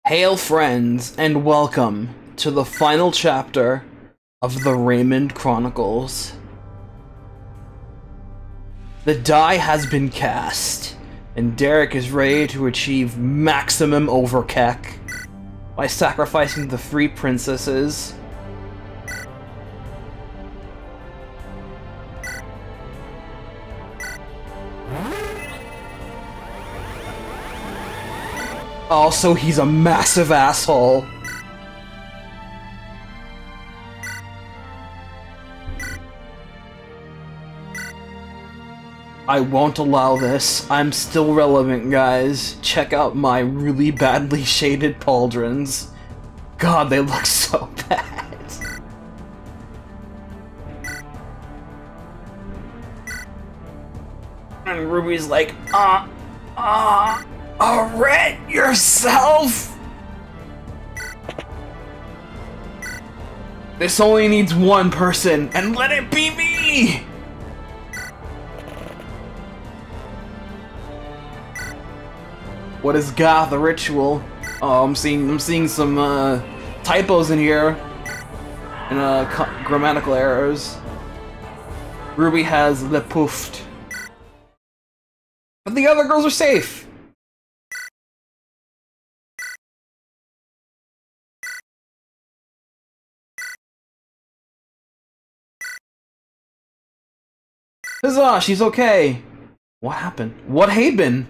Hail friends, and welcome to the final chapter of the Raymond Chronicles. The die has been cast, and Derek is ready to achieve maximum overkick by sacrificing the 3 princesses. Also, he's a massive asshole. I won't allow this. I'm still relevant, guys. Check out my really badly shaded pauldrons. God, they look so bad. And Ruby's like, Arrest yourself! This only needs one person, and let it be me! What is Ga, the ritual? Oh, I'm seeing some typos in here, and grammatical errors. Ruby has le poofed, but the other girls are safe. Huzzah, she's okay. What happened? What happened?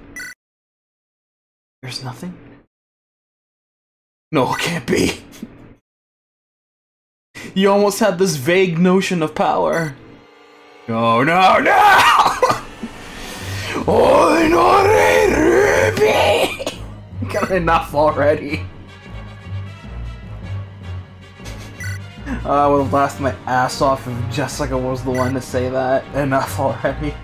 There's nothing? No, it can't be. You almost had this vague notion of power. Oh, no, no! Oh, no, Ruby! Got enough already. I would have laughed my ass off if Jessica was the one to say that. Enough already.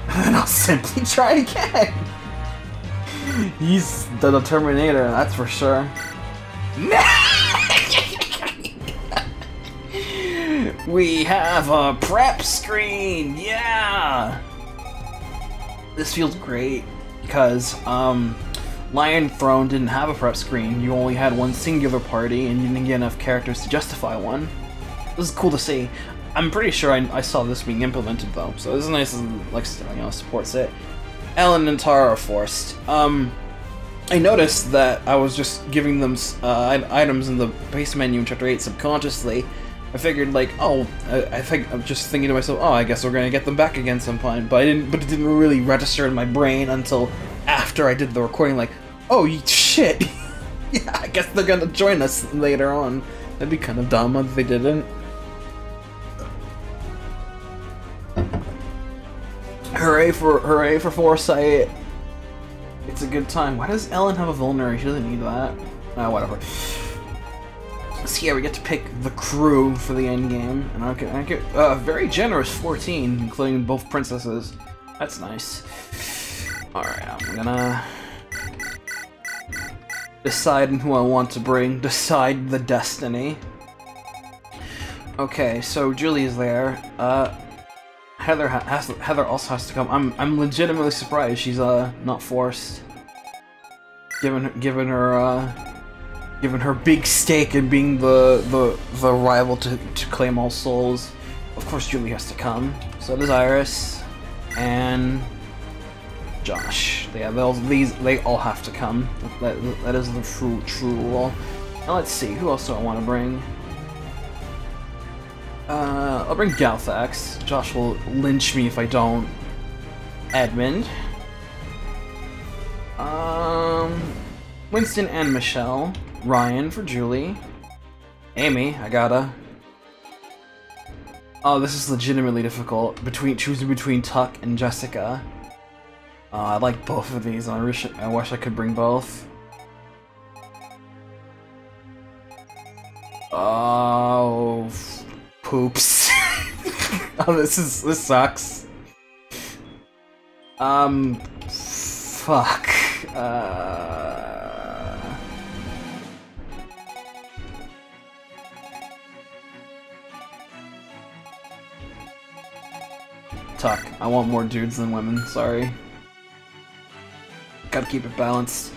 And then I'll simply try again. He's the Terminator, that's for sure. We have a prep screen, yeah! This feels great. Because, Lion Throne didn't have a prep screen. You only had one singular party, and you didn't get enough characters to justify one. This is cool to see. I'm pretty sure I saw this being implemented, though, so this is nice and, like, you know, supports it. Ellen and Tara are forced. I noticed that I was just giving them, items in the base menu in Chapter 8 subconsciously. I figured, like, oh, I'm just thinking to myself, oh, I guess we're gonna get them back again some point, but it didn't really register in my brain until after I did the recording, like, oh, shit! Yeah, I guess they're gonna join us later on. That'd be kind of dumb if they didn't. Hooray for foresight! It's a good time. Why does Ellen have a vulnerary? She doesn't need that. Whatever. So yeah, we get to pick the crew for the end game, and I get very generous 14, including both princesses. That's nice. All right, I'm gonna decide who I want to bring. Decide the destiny. Okay, so Julie's there. Heather also has to come. I'm legitimately surprised she's not forced. Given her big stake in being the rival to claim all souls. Of course Julie has to come. So does Iris and Josh. Yeah, they all have to come. That is the true rule. Now let's see, who else do I want to bring? I'll bring Galthax. Josh will lynch me if I don't. Edmund. Winston and Michelle. Ryan for Julie. Amy, I gotta. Oh, this is legitimately difficult. Choosing between Tuck and Jessica. I like both of these, and I wish I could bring both. Oh, poops. Oh, this sucks. Fuck. Tuck. I want more dudes than women, sorry. Gotta keep it balanced.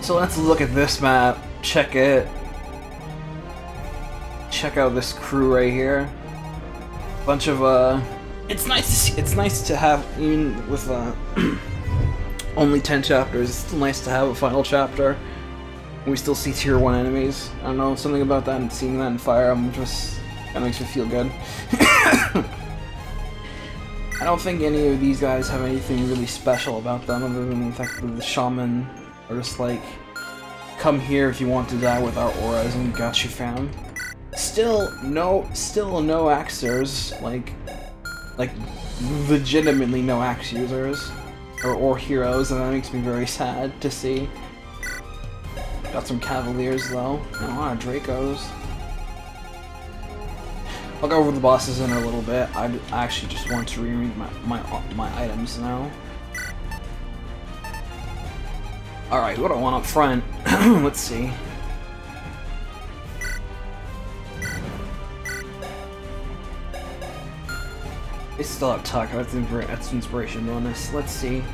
So let's look at this map, check it. Check out this crew right here. Bunch of it's nice to have, even with only 10 chapters, it's still nice to have a final chapter. We still see tier 1 enemies. I don't know, something about that and seeing that in Fire Emblem just kinda makes me feel good. I don't think any of these guys have anything really special about them other than the fact that the shaman are just like, come here if you want to die with our auras and we got you fam. Still no axers, like legitimately no axe users or heroes, and that makes me very sad to see. Got some cavaliers though, and a lot of Dracos. I'll go over the bosses in a little bit. I actually just want to reread my items now. Alright, what do I want up front? Let's see. They still have Tuck, that's inspiration bonus. Let's see.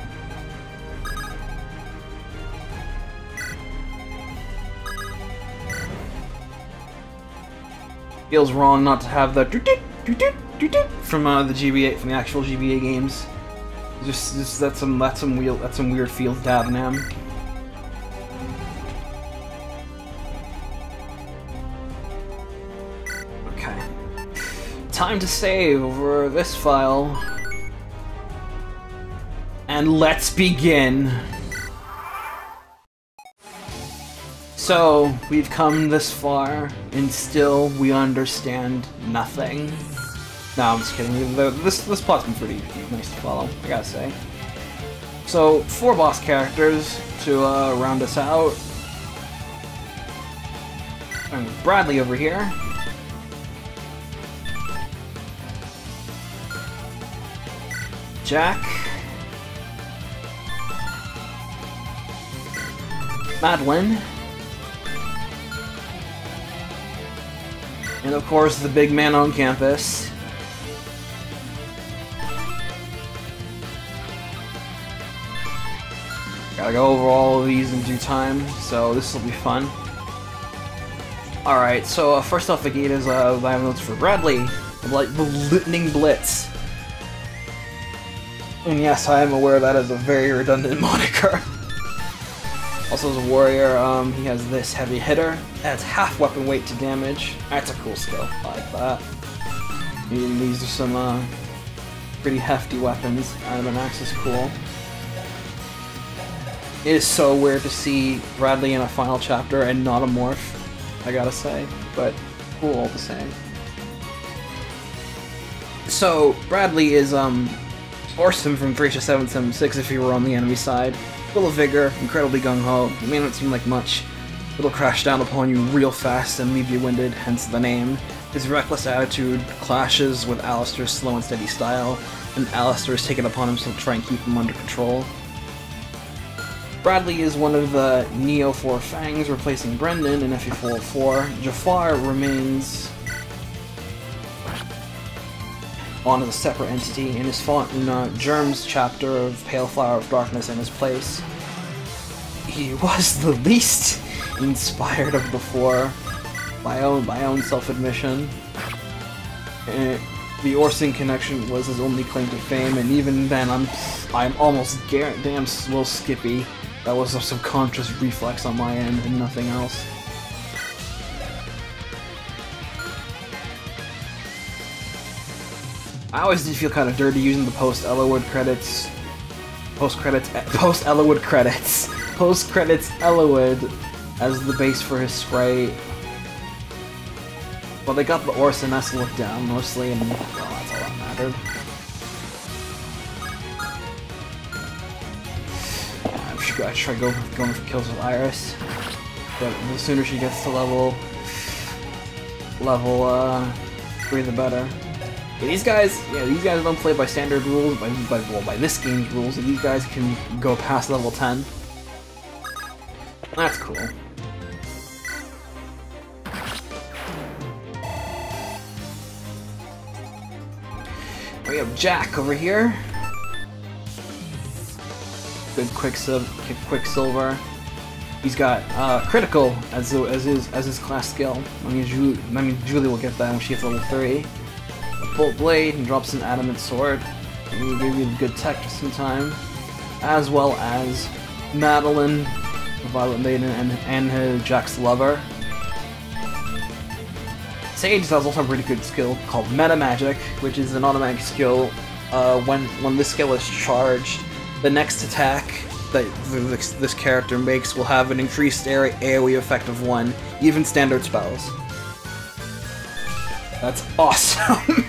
Feels wrong not to have the from the GBA, from the actual GBA games. Just that's some weird feels to have in them. Okay, time to save over this file, and let's begin. So, we've come this far, and still we understand nothing. No, I'm just kidding. This plot's been pretty nice to follow, I gotta say. So, 4 boss characters to round us out. And Bradley over here. Jack. Madeline. And of course, the big man on campus. Gotta go over all of these in due time, so this will be fun. Alright, so first off the gate is I have notes for Bradley, like the Lightning Blitz. And yes, I am aware that is a very redundant moniker. Also as a warrior, he has this heavy hitter, adds half weapon weight to damage. That's a cool skill, I like that. And these are some pretty hefty weapons, and an axe is cool. It is so weird to see Bradley in a final chapter and not a morph, I gotta say, but cool all the same. So, Bradley is, Orson from Thracia 776 if he were on the enemy side. Full of vigor, incredibly gung-ho, it may not seem like much. It'll crash down upon you real fast and leave you winded, hence the name. His reckless attitude clashes with Alistair's slow and steady style, and Alistair has taken upon himself to try and keep him under control. Bradley is one of the Neo 4 Fangs, replacing Brendan in MK404. Jafar remains on as a separate entity and is fought in Germ's chapter of Pale Flower of Darkness in his place. He was the least inspired of the 4, by own self-admission. The Orson connection was his only claim to fame, and even then I'm almost damn slow Skippy. That was a subconscious reflex on my end and nothing else. I always did feel kind of dirty using the post-Ellawood credits. Post-credits Ellawood as the base for his sprite. Well, they got the Orson-esque look down mostly, and well, that's all that mattered. I should try going for kills with Iris, but the sooner she gets to level 3, the better. Yeah, these guys don't play by standard rules, by this game's rules, and these guys can go past level 10. That's cool. We have Jack over here. Good Quicksilver. He's got critical as his class skill. I mean, Julie will get that when she hits level 3. A Bolt Blade and drops an Adamant Sword. And we give you good tech just in time. As well as Madeline, the Violet Maiden, and Jack's lover. Sage has also a pretty good skill called Meta Magic, which is an automatic skill. When this skill is charged, the next attack that this character makes will have an increased AoE effect of 1, even standard spells. That's awesome!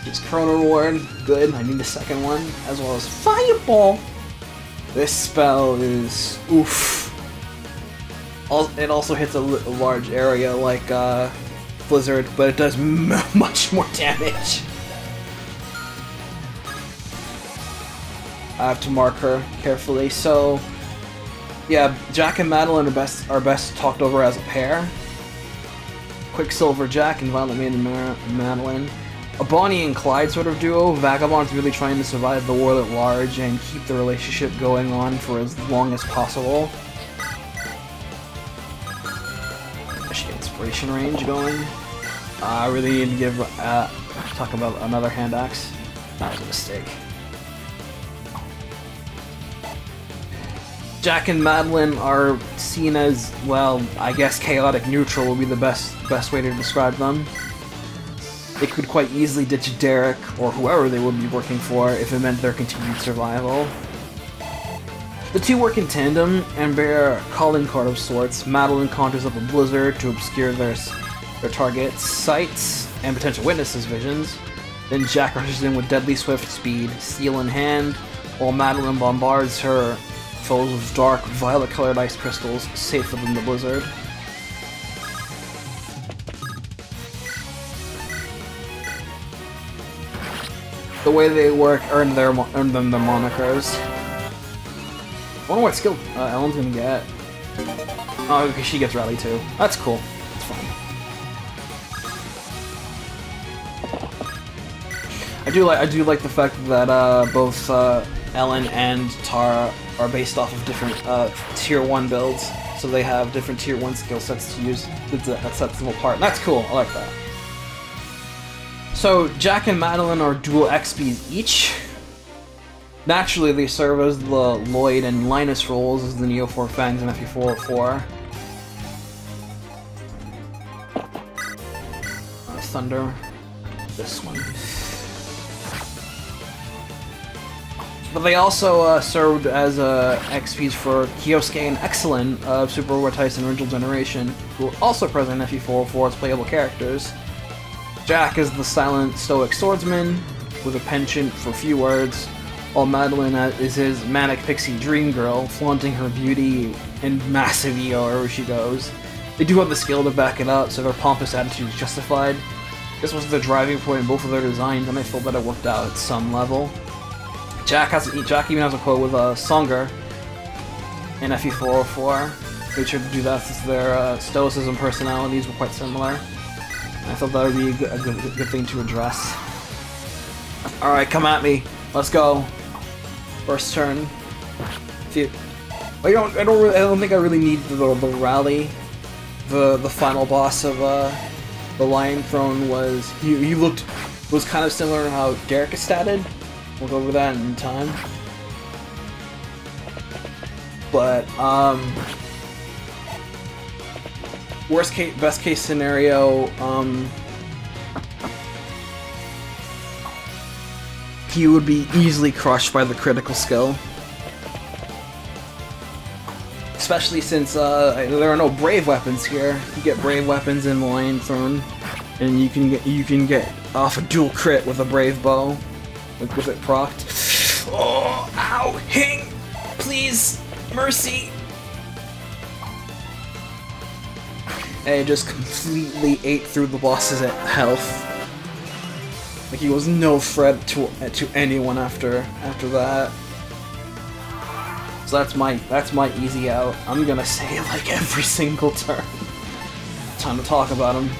It's Chrono Ward, good, I need a second one, as well as Fireball! This spell is oof. It also hits a large area like Blizzard, but it does much more damage. I have to mark her carefully. So, yeah, Jack and Madeline are best talked over as a pair. Quicksilver Jack and Violet Maiden Madeline. A Bonnie and Clyde sort of duo. Vagabond's really trying to survive the world at large and keep the relationship going on for as long as possible. Especially inspiration range going. I really need to give talk about another hand axe. That was a mistake. Jack and Madeline are seen as, well, I guess chaotic neutral would be the best way to describe them. They could quite easily ditch Derek, or whoever they would be working for, if it meant their continued survival. The two work in tandem, and bear a calling card of sorts. Madeline conjures up a blizzard to obscure their target's sights and potential witnesses' visions. Then Jack rushes in with deadly swift speed, steel in hand, while Madeline bombards her foes with dark, violet-colored ice crystals, safer than the blizzard. The way they work earned them their monikers. I wonder what skill Ellen's gonna get. Oh, because she gets rally too. That's cool. That's fine. I do like the fact that both Ellen and Tara are based off of different tier 1 builds, so they have different tier 1 skill sets to use that sets them apart. That's cool. I like that. So Jack and Madeline are dual XPs each. Naturally, they serve as the Lloyd and Linus roles as the Neo 4 Fangs and MK404. Thunder. This one. But they also served as XPs for Kyosuke and Excellent of Super Robot Tyson Original Generation, who are also present in FE404 as playable characters. Jack is the silent, stoic swordsman with a penchant for few words, while Madeline is his manic pixie dream girl, flaunting her beauty and massive ego wherever she goes. They do have the skill to back it up, so their pompous attitude is justified. This was the driving point in both of their designs, and I feel that it worked out at some level. Jack even has a quote with Songer in FE404. They tried to do that since their stoicism personalities were quite similar. I thought that would be a good thing to address. Alright, come at me. Let's go. First turn. I don't think I really need the rally. The final boss of the Lion Throne was was kind of similar to how Derek is statted. We'll go over that in time. But best case scenario, he would be easily crushed by the critical skill. Especially since there are no brave weapons here. You get brave weapons in the Lion Throne, and you can get off a dual crit with a brave bow, with it procced. Oh, ow, hing, please, mercy. And he just completely ate through the boss's health. Like he was no threat to anyone after that. So that's my easy out. I'm gonna say it like every single turn. Time to talk about him.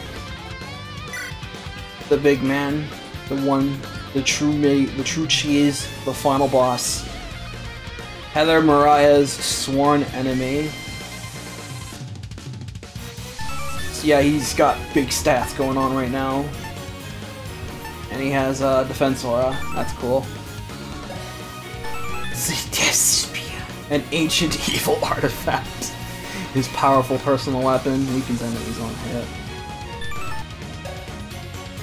The big man. the true cheese, the final boss. Heather, Mariah's sworn enemy. So yeah, he's got big stats going on right now. And he has a defense aura. That's cool. An ancient evil artifact. His powerful personal weapon weakens enemies on hit.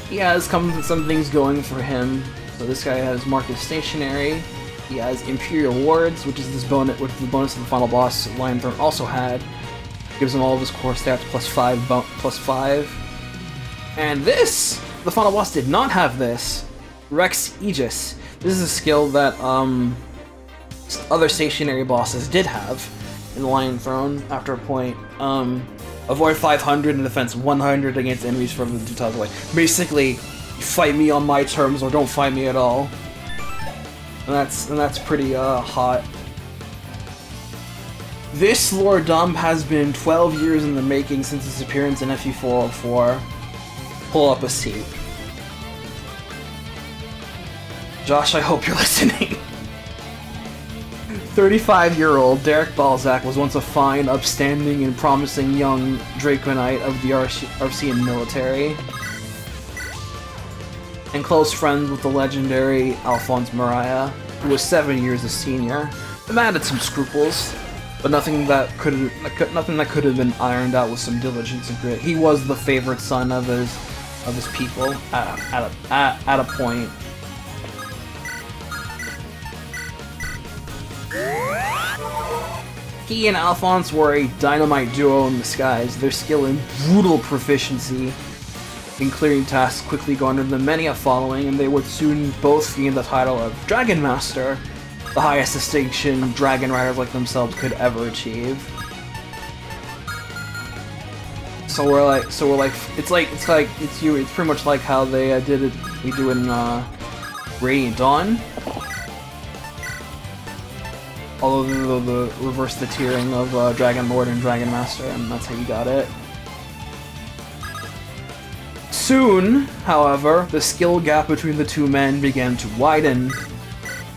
He has some things going for him. So this guy has Marcus Stationary. He has Imperial Wards, which is this bonus, which the bonus of the final boss Lion Throne also had. Gives him all of his core stats +5. And this, the final boss did not have this. Rex Aegis. This is a skill that other stationary bosses did have in the Lion Throne after a point. Avoid 500 and defense 100 against enemies further than 2 tiles away. Basically, fight me on my terms or don't fight me at all. And that's pretty hot. This lore dump has been 12 years in the making since its appearance in MK404. Pull up a seat. Josh, I hope you're listening. 35-year-old Derek Balzac was once a fine, upstanding, and promising young Draconite of the Arcean military, and close friends with the legendary Alphonse Maria, who was 7 years his senior. The man had some scruples, but nothing that could have been ironed out with some diligence and grit. He was the favorite son of his people at a point. He and Alphonse were a dynamite duo in disguise. Their skill and brutal proficiency in clearing tasks quickly garnered them many a following, and they would soon both gain the title of Dragon Master, the highest distinction dragon riders like themselves could ever achieve. It's pretty much like how they we do in Radiant Dawn. Although the reverse the tiering of Dragon Lord and Dragon Master, and that's how you got it. Soon, however, the skill gap between the two men began to widen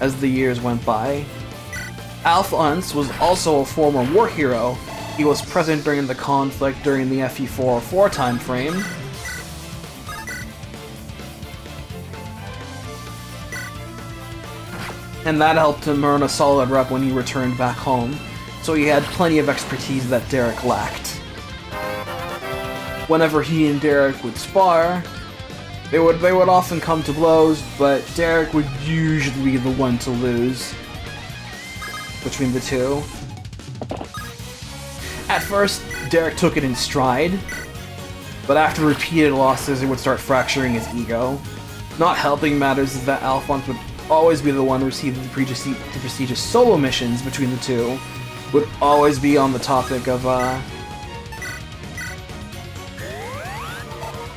as the years went by. Alphonse was also a former war hero. He was present during the conflict during the MK404 timeframe. And that helped him earn a solid rep when he returned back home, so he had plenty of expertise that Derek lacked. Whenever he and Derek would spar, they would often come to blows, but Derek would usually be the one to lose between the two. At first, Derek took it in stride, but after repeated losses, it would start fracturing his ego. Not helping matters is that Alphonse would always be the one receiving the prestigious solo missions between the two, would always be on the topic of,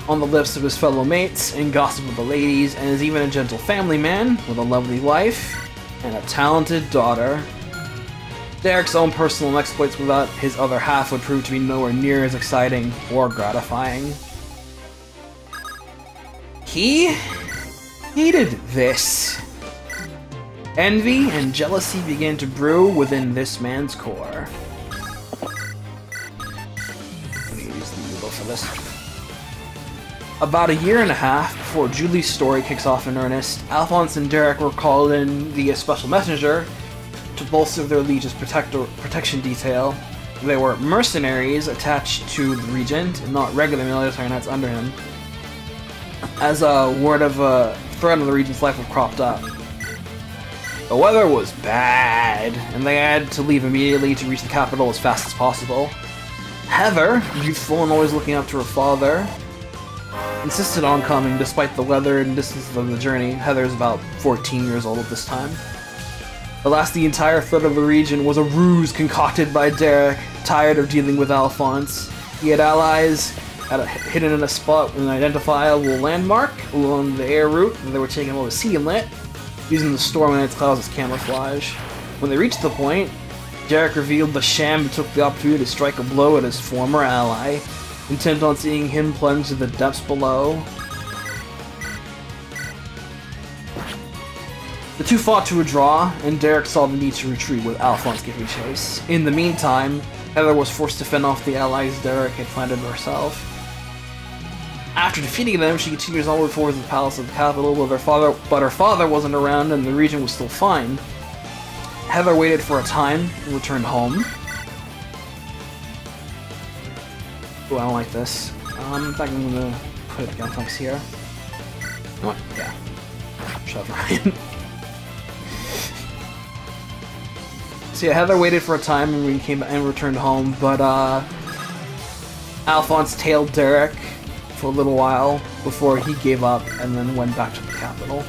on the lips of his fellow mates, and gossip of the ladies, and is even a gentle family man with a lovely wife and a talented daughter. Derek's own personal exploits without his other half would prove to be nowhere near as exciting or gratifying. He hated this. Envy and jealousy began to brew within this man's core. I'm gonna use the U-boat for this. About a year and a half before Julie's story kicks off in earnest, Alphonse and Derek were called in via special messenger to bolster their liege's protection detail. They were mercenaries attached to the regent, and not regular military knights under him, as a word of a threat on the regent's life had cropped up. The weather was bad, and they had to leave immediately to reach the capital as fast as possible. Heather, youthful and always looking up to her father, insisted on coming despite the weather and distance of the journey. Heather's about 14 years old at this time. Alas, the entire threat of the region was a ruse concocted by Derek, tired of dealing with Alphonse. He had allies hidden in a spot with an identifiable landmark along the air route, and they were taking over sea inlet, using the storm and its clouds as camouflage. When they reached the point, Derek revealed the sham and took the opportunity to strike a blow at his former ally, intent on seeing him plunge to the depths below. two fought to a draw, and Derek saw the need to retreat with Alphonse giving chase. In the meantime, Heather was forced to fend off the allies Derek had planted herself. After defeating them, she continues onward towards the palace of the capital, but her father wasn't around and the region was still fine. Heather waited for a time and returned home. Ooh, I don't like this. In fact, I'm gonna put it down here. You know what? Yeah. Shut up, Ryan. So yeah, Heather waited for a time and we came and returned home, but Alphonse tailed Derek for a little while before he gave up and then went back to the capital.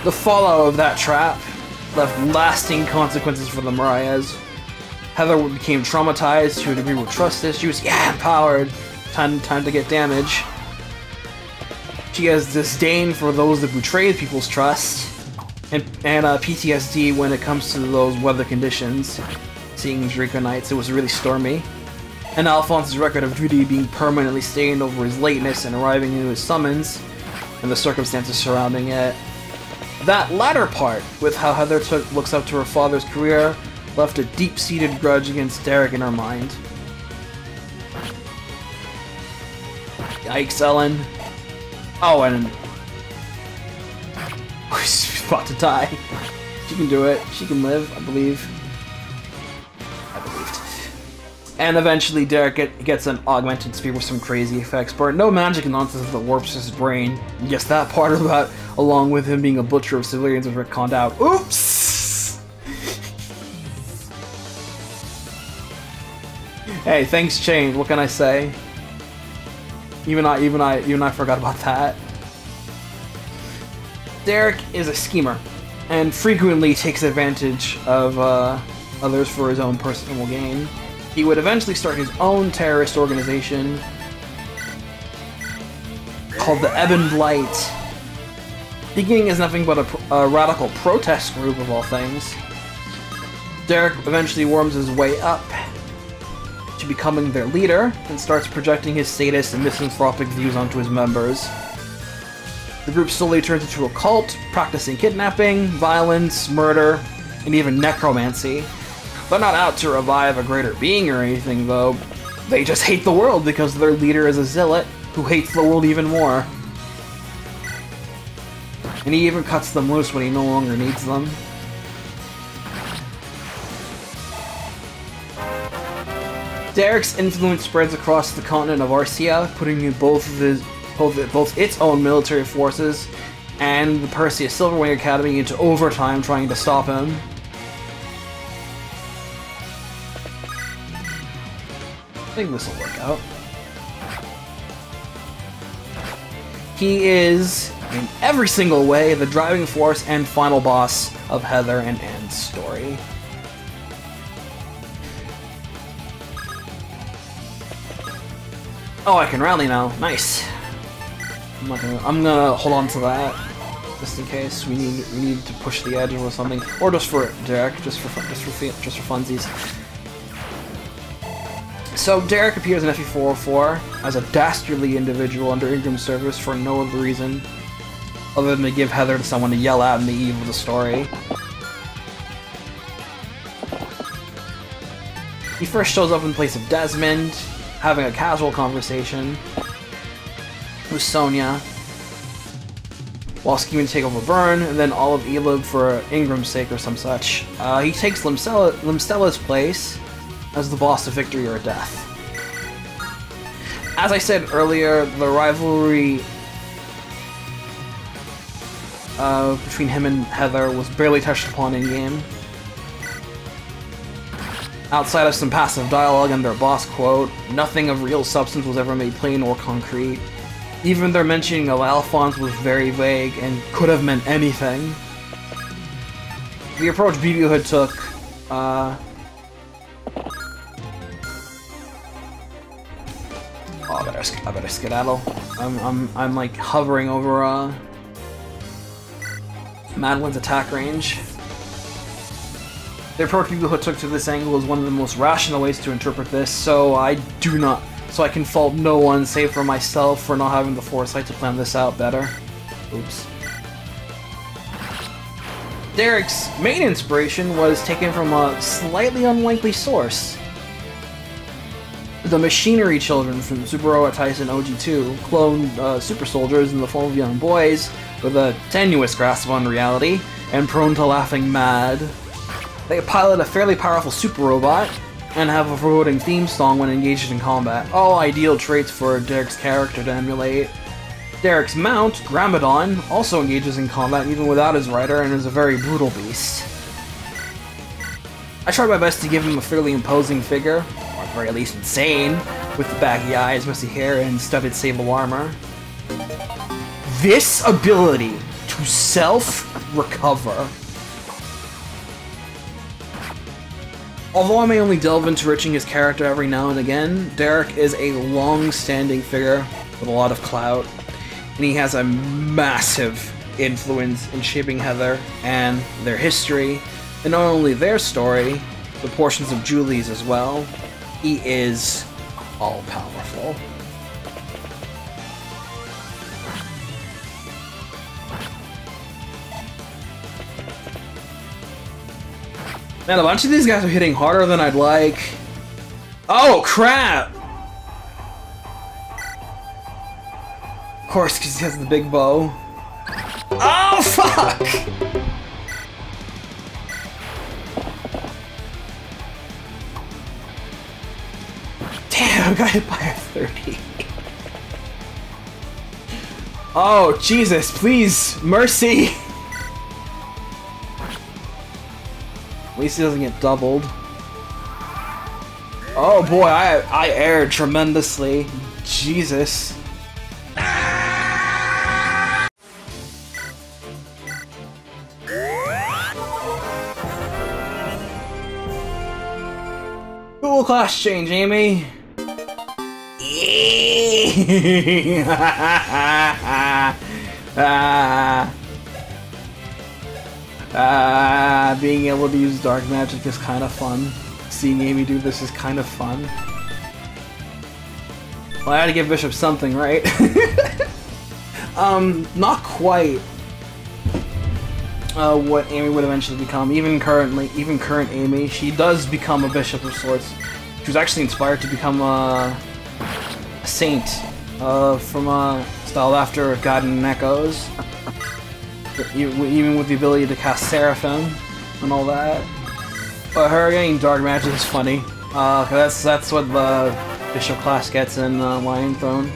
The fallout of that trap left lasting consequences for the Mariahs. Heather became traumatized to a degree with trust issues. Yeah, empowered. Time to get damage. She has disdain for those that betrayed people's trust, and PTSD when it comes to those weather conditions. Seeing Draco nights, it was really stormy. And Alphonse's record of duty being permanently stained over his lateness and arriving into his summons, and the circumstances surrounding it. That latter part, with how Heather looks up to her father's career, left a deep-seated grudge against Derek in her mind. Yikes, Ellen. Oh, and... she's about to die. She can do it. She can live, I believe. And eventually Derek gets an augmented speed with some crazy effects, but no magic nonsense that warps his brain. Yes, that part about, along with him being a butcher of civilians, was retconned out. Oops! Hey, thanks Chain, what can I say? Even I forgot about that. Derek is a schemer, and frequently takes advantage of others for his own personal gain. He would eventually start his own terrorist organization called the Ebon Light, beginning as nothing but a radical protest group of all things. Derek eventually worms his way up to becoming their leader and starts projecting his status and misanthropic views onto his members. The group slowly turns into a cult, practicing kidnapping, violence, murder, and even necromancy. They're not out to revive a greater being or anything, though. They just hate the world because their leader is a zealot who hates the world even more. And he even cuts them loose when he no longer needs them. Derek's influence spreads across the continent of Arcia, putting in both its own military forces and the Perseus Silverwing Academy into overtime trying to stop him. I think this will work out. He is, in every single way, the driving force and final boss of Heather and Anne's story. Oh, I can rally now. Nice. I'm gonna hold on to that just in case we need to push the edge or something, or just for Derek, just for funsies. So Derek appears in MK404 as a dastardly individual under Ingram's service for no other reason other than to give Heather to someone to yell at in the eve of the story. He first shows up in place of Desmond, having a casual conversation with Sonia, while scheming to take over Vern, and then all of Elib for Ingram's sake or some such. He takes Limstella's place as the boss of victory or death. As I said earlier, the rivalry between him and Heather was barely touched upon in-game. Outside of some passive dialogue and their boss quote, nothing of real substance was ever made plain or concrete. Even their mentioning of Alphonse was very vague and could have meant anything. The approach BB Hood took, Oh, I better skedaddle. I'm like hovering over Madeline's attack range. The approach people who took to this angle is one of the most rational ways to interpret this, so I can fault no one save for myself for not having the foresight to plan this out better. Oops. Derek's main inspiration was taken from a slightly unlikely source. The Machinery Children from Super Robot Tyson OG2 cloned super soldiers in the form of young boys with a tenuous grasp on reality and prone to laughing mad. They pilot a fairly powerful super robot and have a foreboding theme song when engaged in combat. All ideal traits for Derek's character to emulate. Derek's mount, Gramadon, also engages in combat even without his rider and is a very brutal beast. I tried my best to give him a fairly imposing figure, or at the very least insane, with the baggy eyes, messy hair, and studded sable armor. This ability to self-recover. Although I may only delve into enriching his character every now and again, Derek is a long-standing figure with a lot of clout, and he has a massive influence in shaping Heather and their history, and not only their story, but portions of Julie's as well. He is all-powerful. Man, a bunch of these guys are hitting harder than I'd like. Oh, crap! Of course, because he has the big bow. Oh, fuck! Damn, I got hit by a 30. Oh, Jesus, please, mercy! At least he doesn't get doubled. Oh boy, I erred tremendously. Jesus. Cool class change, Amy. Being able to use dark magic is kind of fun. Seeing Amy do this is kind of fun. Well, I had to give Bishop something, right? Not quite what Amy would eventually become. Even current Amy, she does become a Bishop of sorts. She was actually inspired to become a saint styled after Godin and Echoes. Even with the ability to cast Seraphim and all that. But her getting dark magic is funny. Cause that's what the Bishop class gets in Lion Throne,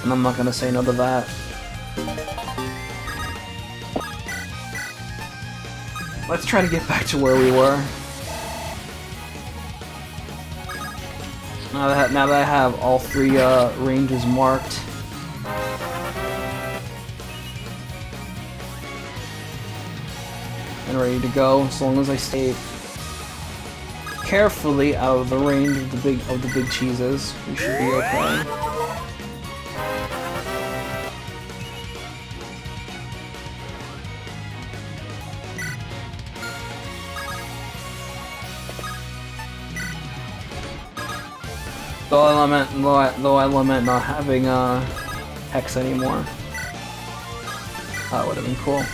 and I'm not gonna say no to that. Let's try to get back to where we were. Now that I have all three ranges marked. And ready to go, as long as I stay carefully out of the range of the big cheeses, we should be okay. Though I lament not having Hex anymore. That would have been cool.